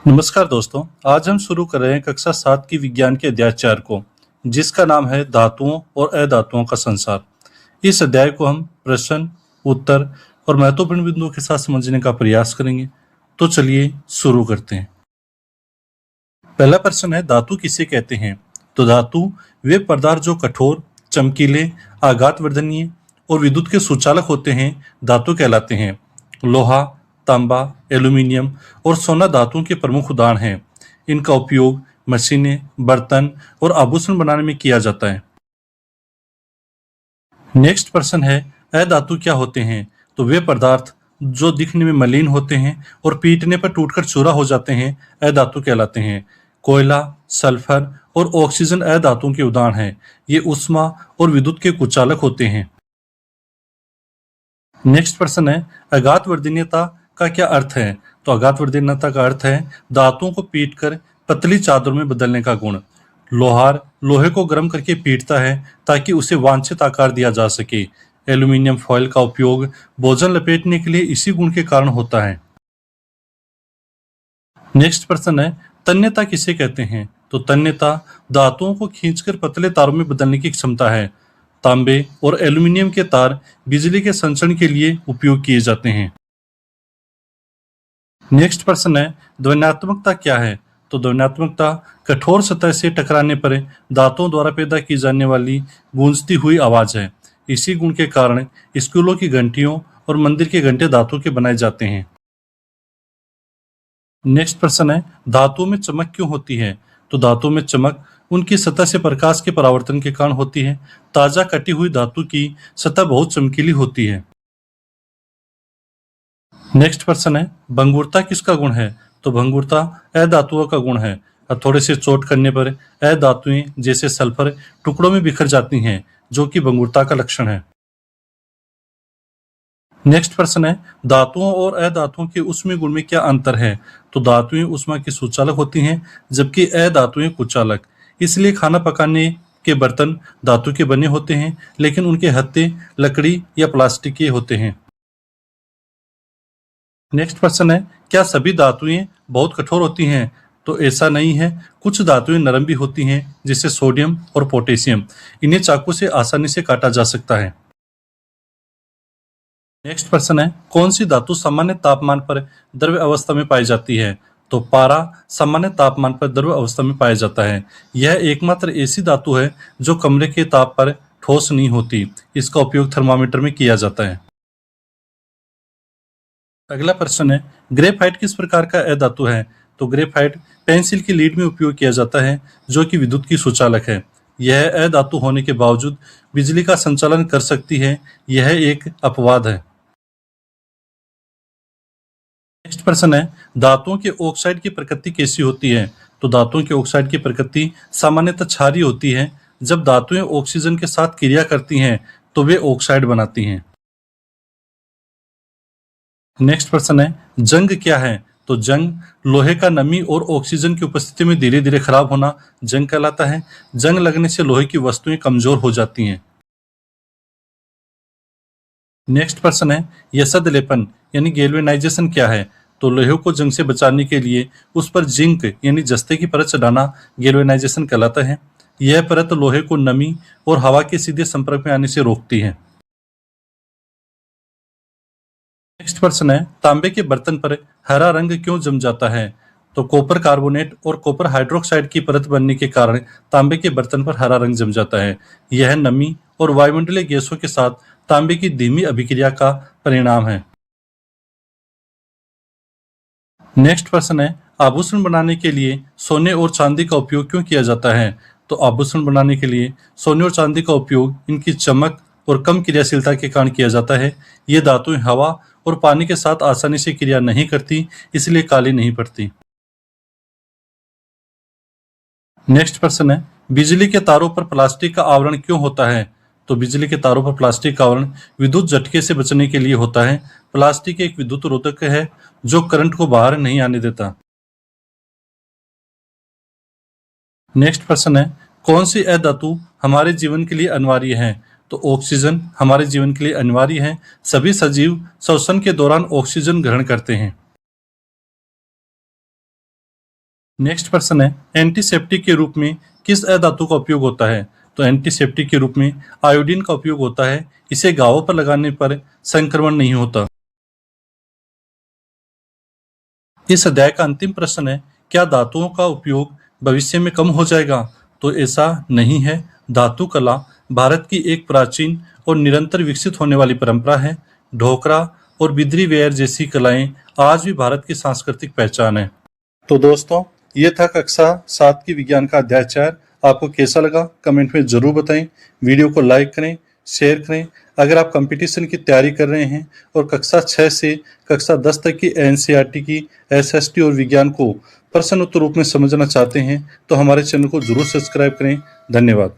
नमस्कार दोस्तों, आज हम शुरू कर रहे हैं कक्षा 7 की विज्ञान के अध्याय 4 को, जिसका नाम है धातुओं और अधातुओं का संसार। इस अध्याय को हम प्रश्न, उत्तर और महत्वपूर्ण बिंदुओं के साथ समझने का प्रयास करेंगे। तो चलिए शुरू करते हैं। पहला प्रश्न है, धातु किसे कहते हैं? तो धातु वे पदार्थ जो कठोर, चमकीले, आघातवर्धनीय और विद्युत के सुचालक होते हैं, धातु कहलाते हैं। लोहा, तांबा, एल्यूमीनियम और सोना धातुओं के प्रमुख उदाहरण हैं। इनका उपयोग मशीनें, बर्तन और आभूषण बनाने में किया जाता है। नेक्स्ट प्रश्न है, अधातु क्या होते हैं? तो वे पदार्थ जो दिखने में मलिन होते हैं और पीटने पर टूटकर चूरा हो जाते हैं, अधातु कहलाते हैं। कोयला, सल्फर और ऑक्सीजन अधातुओं के उदाहरण हैं। ये ऊष्मा और विद्युत के कुचालक होते हैं। नेक्स्ट प्रश्न है, अघातवर्धनीयता का क्या अर्थ है? तो अघातवर्धनीयता का अर्थ है धातुओं को पीटकर पतली चादरों में बदलने का गुण। लोहार लोहे को गर्म करके पीटता है ताकि उसे वांछित आकार दिया जा सके। एल्यूमीनियम फॉयल का उपयोग भोजन लपेटने के लिए इसी गुण के कारण होता है। नेक्स्ट प्रश्न है, तन्यता किसे कहते हैं? तो तन्यता धातुओं को खींचकर पतले तारों में बदलने की क्षमता है। तांबे और एल्यूमीनियम के तार बिजली के संचरण के लिए उपयोग किए जाते हैं। नेक्स्ट प्रश्न है, ध्वन्यात्मकता क्या है? तो ध्वन्यात्मकता कठोर सतह से टकराने पर दांतों द्वारा पैदा की जाने वाली गूंजती हुई आवाज है। इसी गुण के कारण स्कूलों की घंटियों और मंदिर के घंटे धातु के बनाए जाते हैं। नेक्स्ट प्रश्न है, धातु में चमक क्यों होती है? तो धातु में चमक उनकी सतह से प्रकाश के परावर्तन के कारण होती है। ताजा कटी हुई धातु की सतह बहुत चमकीली होती है। नेक्स्ट प्रश्न है, भंगुरता किसका गुण है? तो भंगुरता अधातुओं का गुण है। थोड़े से चोट करने पर अधातुएं जैसे सल्फर टुकड़ों में बिखर जाती हैं, जो कि भंगुरता का लक्षण है। नेक्स्ट प्रश्न है, धातुओं और अधातुओं के ऊष्मीय गुण में क्या अंतर है? तो धातुएं ऊष्मा की सुचालक होती हैं, जबकि अधातुएं कुचालक। इसलिए खाना पकाने के बर्तन धातु के बने होते हैं, लेकिन उनके हत्थे लकड़ी या प्लास्टिक के होते हैं। नेक्स्ट प्रश्न है, क्या सभी धातुएं बहुत कठोर होती हैं? तो ऐसा नहीं है। कुछ धातुएं नरम भी होती हैं, जैसे सोडियम और पोटेशियम। इन्हें चाकू से आसानी से काटा जा सकता है। नेक्स्ट प्रश्न है, कौन सी धातु सामान्य तापमान पर द्रव्य अवस्था में पाई जाती है? तो पारा सामान्य तापमान पर द्रव्य अवस्था में पाया जाता है। यह एकमात्र ऐसी धातु है जो कमरे के ताप पर ठोस नहीं होती। इसका उपयोग थर्मामीटर में किया जाता है। अगला प्रश्न है, ग्रेफाइट किस प्रकार का अधातु है? तो ग्रेफाइट पेंसिल की लीड में उपयोग किया जाता है, जो कि विद्युत की सुचालक है। यह अधातु होने के बावजूद बिजली का संचालन कर सकती है। यह एक अपवाद है। नेक्स्ट प्रश्न है, धातुओं के ऑक्साइड की प्रकृति कैसी होती है? तो धातुओं के ऑक्साइड की प्रकृति सामान्यतः क्षारीय होती है। जब धातुएं ऑक्सीजन के साथ क्रिया करती हैं, तो वे ऑक्साइड बनाती हैं। नेक्स्ट प्रश्न है, जंग क्या है? तो जंग लोहे का नमी और ऑक्सीजन की उपस्थिति में धीरे धीरे खराब होना जंग कहलाता है। जंग लगने से लोहे की वस्तुएं कमजोर हो जाती हैं। नेक्स्ट प्रश्न है, यसद लेपन यानी गैल्वेनाइजेशन क्या है? तो लोहे को जंग से बचाने के लिए उस पर जिंक यानी जस्ते की परत चढ़ाना गैल्वेनाइजेशन कहलाता है। यह परत लोहे को नमी और हवा के सीधे संपर्क में आने से रोकती है। नेक्स्ट प्रश्न है, तांबे के बर्तन पर हरा रंग क्यों जम जाता है? तो कॉपर कार्बोनेट और कॉपर हाइड्रोक्साइड की परत बनने के कारण तांबे के बर्तन पर हरा रंग जम जाता है। यह नमी और वायुमंडलीय गैसों के साथ तांबे की धीमी अभिक्रिया का परिणाम है। नेक्स्ट प्रश्न है, आभूषण बनाने के लिए सोने और चांदी का उपयोग क्यों किया जाता है? तो आभूषण बनाने के लिए सोने और चांदी का उपयोग इनकी चमक और कम क्रियाशीलता के कारण किया जाता है। ये धातुएं हवा और पानी के साथ आसानी से क्रिया नहीं करती, इसलिए काली नहीं पड़ती। नेक्स्ट प्रश्न है, बिजली के तारों पर प्लास्टिक का आवरण क्यों होता है? तो बिजली के तारों पर प्लास्टिक का आवरण विद्युत झटके से बचने के लिए होता है। प्लास्टिक एक विद्युत रोधक है जो करंट को बाहर नहीं आने देता। नेक्स्ट प्रश्न है, कौन सी अधातु हमारे जीवन के लिए अनिवार्य है? तो ऑक्सीजन हमारे जीवन के लिए अनिवार्य है। सभी सजीव श्वसन के दौरान ऑक्सीजन ग्रहण करते हैं। नेक्स्ट प्रश्न है, एंटीसेप्टिक के रूप में किस अधातु का उपयोग होता है? तो एंटीसेप्टिक के रूप में आयोडीन का उपयोग होता है। इसे घावों पर लगाने पर संक्रमण नहीं होता। इस अध्याय का अंतिम प्रश्न है, क्या धातुओं का उपयोग भविष्य में कम हो जाएगा? तो ऐसा नहीं है। धातु कला भारत की एक प्राचीन और निरंतर विकसित होने वाली परंपरा है। ढोकरा और बिद्री वेयर जैसी कलाएं आज भी भारत की सांस्कृतिक पहचान है। तो दोस्तों, ये था कक्षा 7 की विज्ञान का अध्याय 4। आपको कैसा लगा कमेंट में जरूर बताएं। वीडियो को लाइक करें, शेयर करें। अगर आप कंपटीशन की तैयारी कर रहे हैं और कक्षा 6 से कक्षा 10 तक की एनसीईआरटी की एसएसटी और विज्ञान को प्रश्न उत्तर रूप में समझना चाहते हैं तो हमारे चैनल को जरूर सब्सक्राइब करें। धन्यवाद।